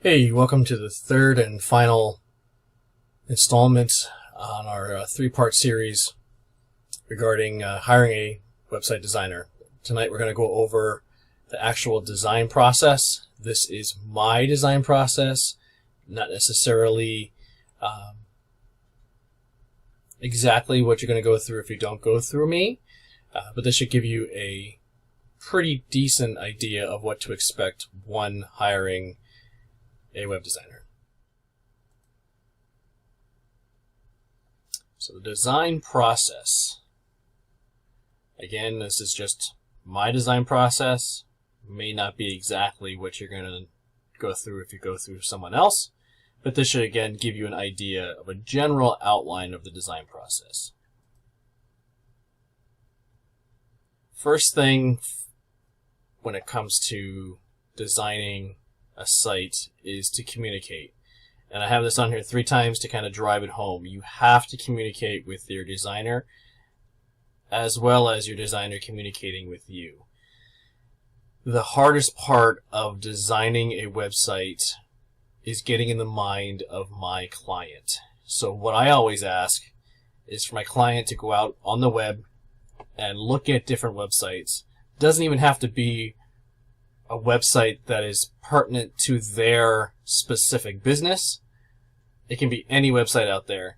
Hey, welcome to the third and final installment on our three-part series regarding hiring a website designer. Tonight we're going to go over the actual design process. This is my design process, not necessarily exactly what you're going to go through if you don't go through me, but this should give you a pretty decent idea of what to expect when hiring a web designer. So the design process. Again, this is just my design process. May not be exactly what you're going to go through if you go through someone else, but this should again give you an idea of a general outline of the design process. First thing when it comes to designing a site is to communicate. And I have this on here 3 times to kind of drive it home. You have to communicate with your designer as well as your designer communicating with you. The hardest part of designing a website is getting in the mind of my client. So what I always ask is for my client to go out on the web and look at different websites. Doesn't even have to be a website that is pertinent to their specific business. It can be any website out there,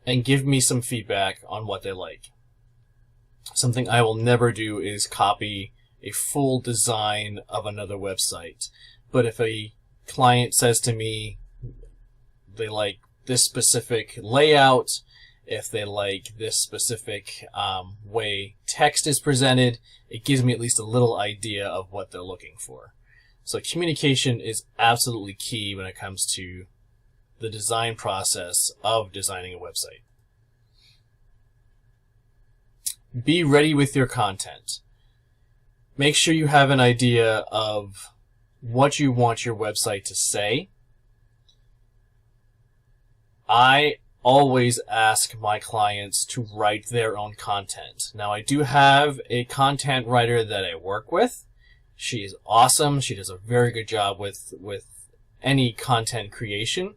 and give me some feedback on what they like. Something I will never do is copy a full design of another website. But if a client says to me they like this specific layout, if they like this specific way text is presented, it gives me at least a little idea of what they're looking for. So communication is absolutely key when it comes to the design process of designing a website. Be ready with your content. Make sure you have an idea of what you want your website to say. I always ask my clients to write their own content. Now, I do have a content writer that I work with. She is awesome. She does a very good job with any content creation.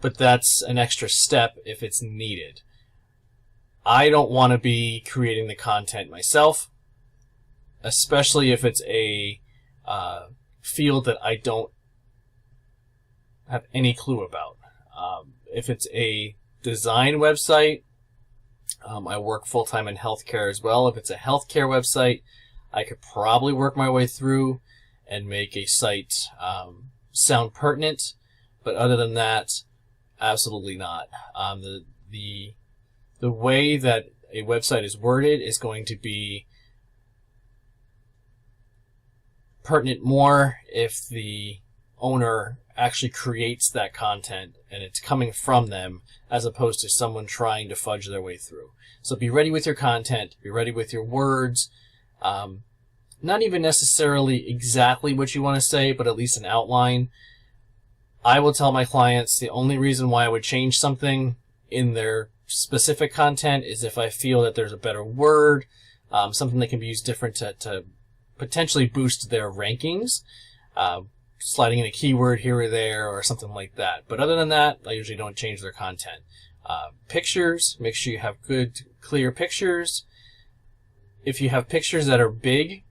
But that's an extra step if it's needed. I don't want to be creating the content myself, especially if it's a field that I don't have any clue about. If it's a design website, I work full-time in healthcare as well. If it's a healthcare website, I could probably work my way through and make a site sound pertinent. But other than that, absolutely not. The way that a website is worded is going to be pertinent more if the owner actually creates that content and it's coming from them as opposed to someone trying to fudge their way through. So be ready with your content, be ready with your words, not even necessarily exactly what you want to say, but at least an outline. I will tell my clients the only reason why I would change something in their specific content is if I feel that there's a better word, something that can be used different to potentially boost their rankings. Sliding in a keyword here or there or something like that. But other than that, I usually don't change their content. Pictures, make sure you have good, clear pictures. If you have pictures that are big,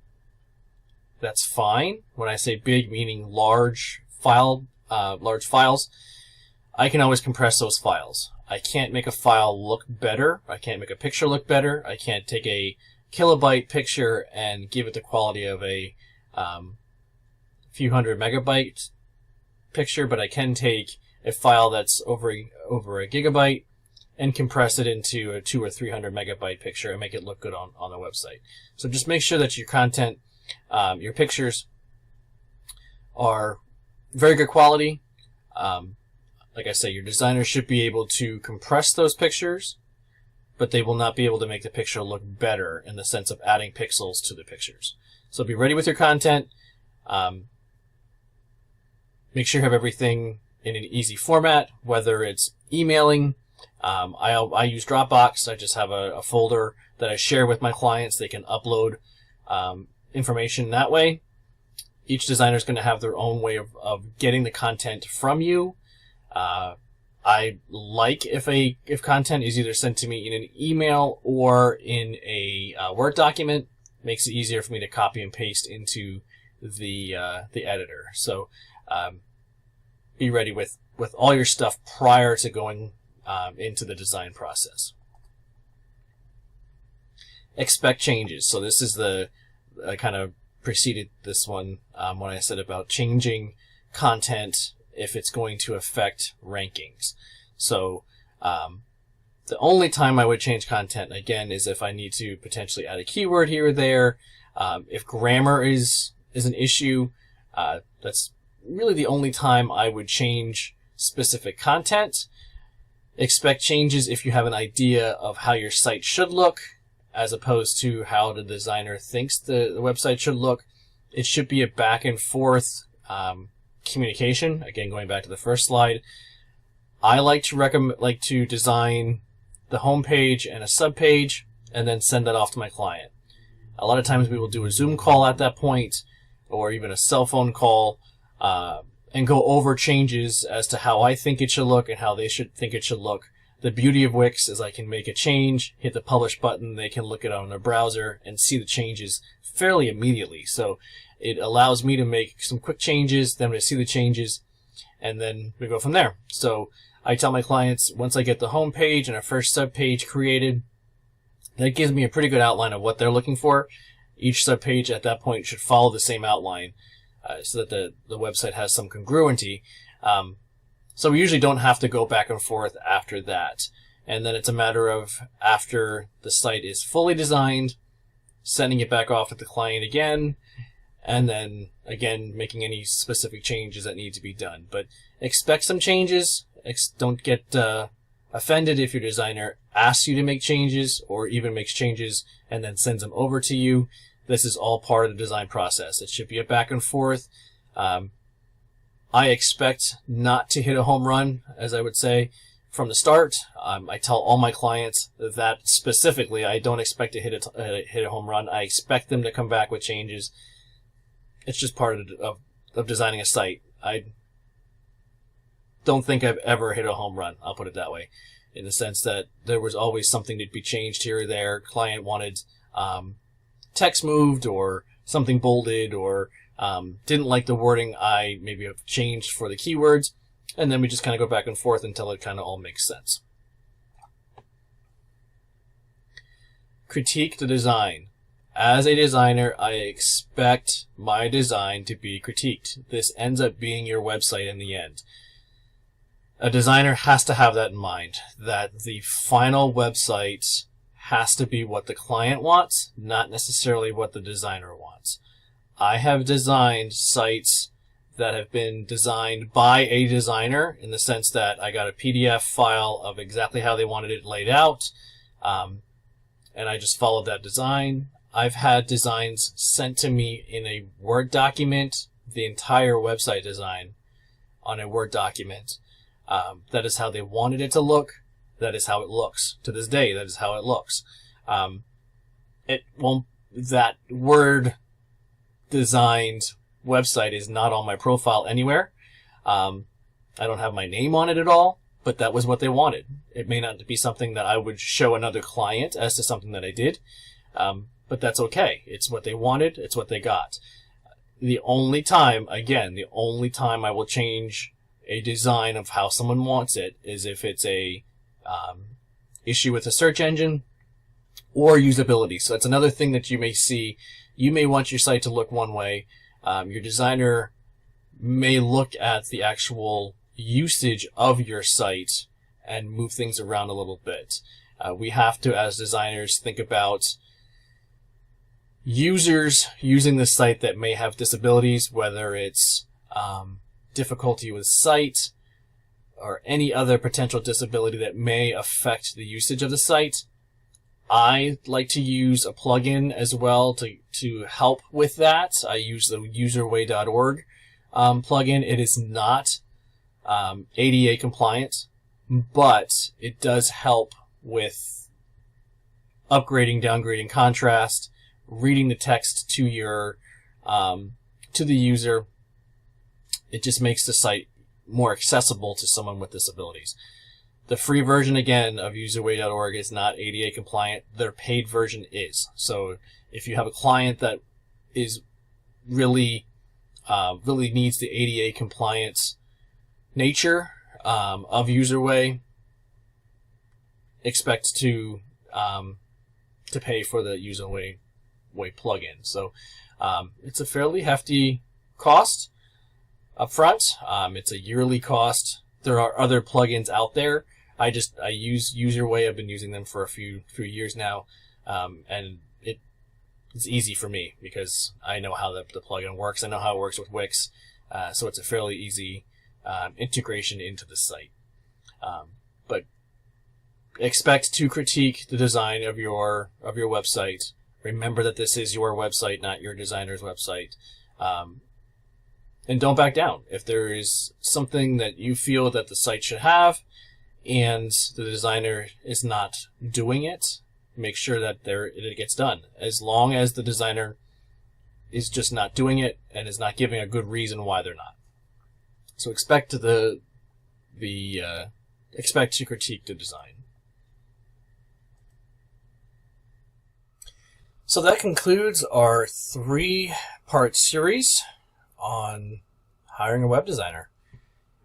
that's fine. When I say big, meaning large files, I can always compress those files. I can't make a file look better. I can't make a picture look better. I can't take a kilobyte picture and give it the quality of a few hundred megabyte picture, but I can take a file that's over a gigabyte and compress it into a 200 or 300 megabyte picture and make it look good on the website. So just make sure that your content, your pictures are very good quality. Like I say, your designer should be able to compress those pictures, but they will not be able to make the picture look better in the sense of adding pixels to the pictures. So be ready with your content. Make sure you have everything in an easy format, whether it's emailing. I use Dropbox. I just have a folder that I share with my clients. They can upload information that way. Each designer is going to have their own way of getting the content from you. I like if content is either sent to me in an email or in a Word document. Makes it easier for me to copy and paste into the editor. So be ready with all your stuff prior to going into the design process. Expect changes. So this is the kind of preceded this one when I said about changing content if it's going to affect rankings. So the only time I would change content, again, is if I need to potentially add a keyword here or there. If grammar is an issue, that's really the only time I would change specific content. Expect changes if you have an idea of how your site should look, as opposed to how the designer thinks the website should look. It should be a back and forth communication. Again, going back to the first slide, I like to design the home page and a sub page, and then send that off to my client. A lot of times we will do a Zoom call at that point, or even a cell phone call, and go over changes as to how I think it should look and how they should think it should look. The beauty of Wix is I can make a change, hit the publish button, they can look it on their browser and see the changes fairly immediately. So it allows me to make some quick changes, them to see the changes, and then we go from there. So I tell my clients, once I get the home page and a first sub page created, that gives me a pretty good outline of what they're looking for. Each sub page at that point should follow the same outline, so that the website has some congruency. So we usually don't have to go back and forth after that. And then it's a matter of, after the site is fully designed, sending it back off to the client again, and then again making any specific changes that need to be done. But expect some changes. Don't get offended if your designer asks you to make changes, or even makes changes and then sends them over to you. This is all part of the design process. It should be a back and forth. I expect not to hit a home run, as I would say, from the start. I tell all my clients that specifically. I don't expect to hit a home run. I expect them to come back with changes. It's just part of designing a site. I don't think I've ever hit a home run, I'll put it that way, in the sense that there was always something to be changed here or there. Client wanted text moved or something bolded, or didn't like the wording I maybe have changed for the keywords, and then we just kind of go back and forth until it kind of all makes sense. Critique the design. As a designer, I expect my design to be critiqued. This ends up being your website in the end. A designer has to have that in mind, that the final website has to be what the client wants, not necessarily what the designer wants. I have designed sites that have been designed by a designer, in the sense that I got a PDF file of exactly how they wanted it laid out, and I just followed that design. I've had designs sent to me in a Word document, the entire website design on a Word document. That is how they wanted it to look. That is how it looks. To this day, that is how it looks. That Word designed website is not on my profile anywhere. I don't have my name on it at all, but that was what they wanted. It may not be something that I would show another client as to something that I did, but that's okay. It's what they wanted. It's what they got. The only time I will change a design of how someone wants it is if it's a issue with a search engine or usability. So that's another thing that you may see. You may want your site to look one way. Your designer may look at the actual usage of your site and move things around a little bit. We have to, as designers, think about users using the site that may have disabilities, whether it's difficulty with sight or any other potential disability that may affect the usage of the site. I like to use a plugin as well to help with that. I use the userway.org plugin. It is not ADA compliant, but it does help with upgrading, downgrading contrast, reading the text to your to the user. It just makes the site more accessible to someone with disabilities. The free version, again, of userway.org is not ADA compliant. Their paid version is. So if you have a client that is really needs the ADA compliant nature of userway, expect to pay for the userway plugin. So it's a fairly hefty cost up front. It's a yearly cost. There are other plugins out there. I use userway. I've been using them for a few years now, and it's easy for me because I know how the plugin works. I know how it works with Wix, so it's a fairly easy integration into the site. But expect to critique the design of your website. Remember that this is your website, not your designer's website. And don't back down. If there is something that you feel that the site should have and the designer is not doing it, make sure that it gets done. As long as the designer is just not doing it and is not giving a good reason why they're not. So expect to critique the design. So that concludes our 3-part series on hiring a web designer.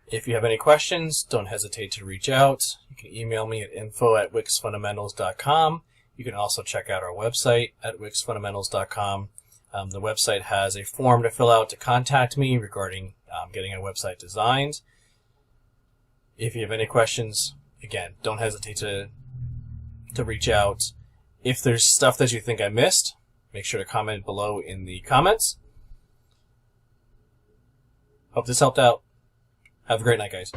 If you have any questions, don't hesitate to reach out. You can email me at info@wixfundamentals.com. You can also check out our website at wixfundamentals.com. The website has a form to fill out to contact me regarding getting a website designed. If you have any questions, again, don't hesitate to reach out. If there's stuff that you think I missed, make sure to comment below in the comments. Hope this helped out. Have a great night, guys.